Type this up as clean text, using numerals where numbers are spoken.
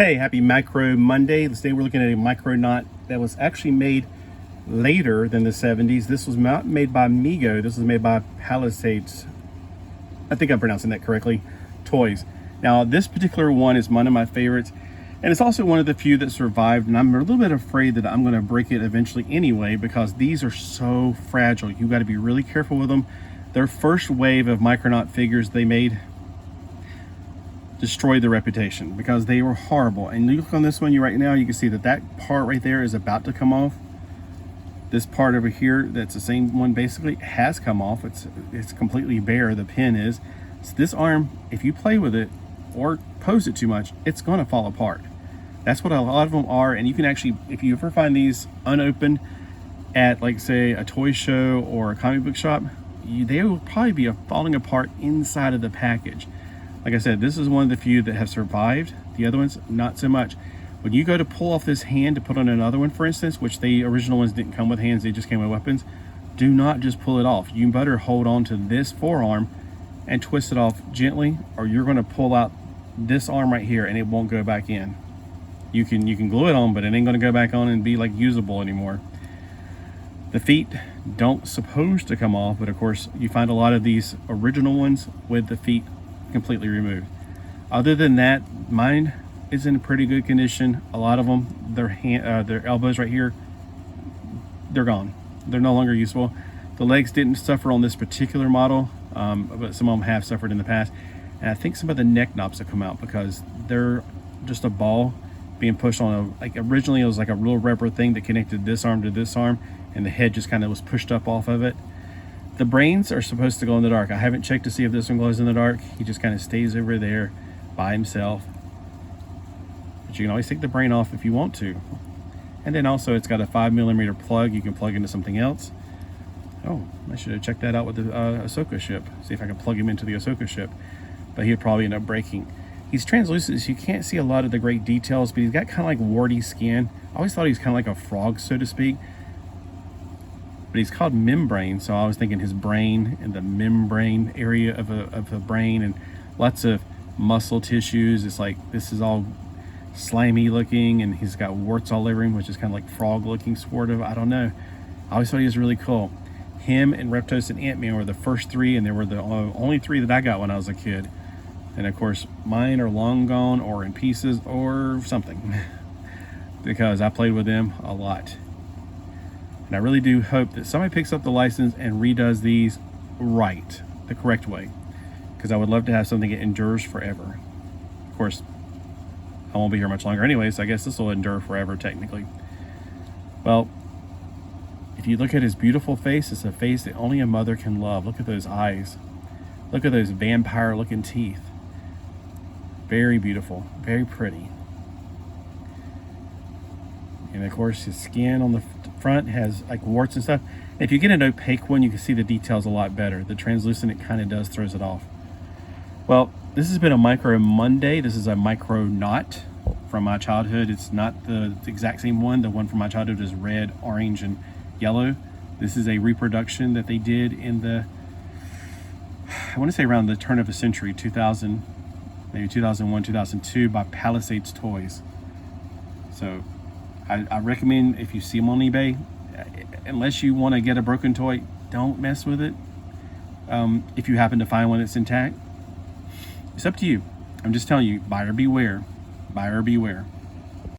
Hey, happy Micro Monday. Today we're looking at a Micronaut that was actually made later than the 70s. This was not made by Migo. This was made by Palisades. I think I'm pronouncing that correctly. Toys. Now, this particular one is one of my favorites, and it's also one of the few that survived, and I'm a little bit afraid that I'm going to break it eventually anyway because these are so fragile. You got to be really careful with them. Their first wave of Micronaut figures they made destroyed their reputation because they were horrible. And you look on this one right now, you can see that that part right there is about to come off. This part over here, that's the same one, basically has come off. It's completely bare, the pin is. So this arm, if you play with it or pose it too much, it's going to fall apart. That's what a lot of them are. And you can actually, if you ever find these unopened at, like, say, a toy show or a comic book shop, they will probably be falling apart inside of the package. Like I said, this is one of the few that have survived. The other ones, not so much. When you go to pull off this hand to put on another one, for instance, which the original ones didn't come with hands, they just came with weapons, do not just pull it off. You better hold on to this forearm and twist it off gently, or you're going to pull out this arm right here and it won't go back in. You can glue it on, but it ain't going to go back on and be like usable anymore. The feet don't supposed to come off, but of course you find a lot of these original ones with the feet completely removed. Other than that, mine is in pretty good condition. A lot of them, their elbows right here, they're gone. They're no longer useful. The legs didn't suffer on this particular model, but some of them have suffered in the past. And I think some of the neck knobs have come out because they're just a ball being pushed on like originally it was like a real rubber thing that connected this arm to this arm, and the head just kind of was pushed up off of it. The brains are supposed to go in the dark. I haven't checked to see if this one glows in the dark. He just kind of stays over there by himself. But you can always take the brain off if you want to. And then also it's got a 5mm plug you can plug into something else. Oh, I should have checked that out with the Ahsoka ship. See if I can plug him into the Ahsoka ship. But he'd probably end up breaking. He's translucent, so you can't see a lot of the great details, but he's got kind of like warty skin. I always thought he was kind of like a frog, so to speak. But he's called membrane, so I was thinking his brain and the membrane area of the brain and lots of muscle tissues. It's like this is all slimy looking, and he's got warts all over him, which is kind of like frog looking, sort of. I don't know. I always thought he was really cool. Him and Reptos and Ant-Man were the first three, and they were the only three that I got when I was a kid. And of course, mine are long gone or in pieces or something because I played with them a lot. And I really do hope that somebody picks up the license and redoes these right, the correct way, because I would love to have something that endures forever. Of course, I won't be here much longer anyway, so I guess this will endure forever technically. Well, if you look at his beautiful face, it's a face that only a mother can love. Look at those eyes. Look at those vampire looking teeth. Very beautiful, very pretty. And of course his skin on the front has like warts and stuff. And if you get an opaque one, you can see the details a lot better. The translucent, it kind of does throws it off. Well, this has been a Micro Monday. This is a Micronaut from my childhood. It's not the exact same one. The one from my childhood is red, orange, and yellow. This is a reproduction that they did in the, I want to say around the turn of the century, 2000, maybe 2001, 2002, by Palisades Toys. So I recommend if you see them on eBay, unless you want to get a broken toy, don't mess with it. If you happen to find one that's intact, it's up to you. I'm just telling you, buyer beware. Buyer beware.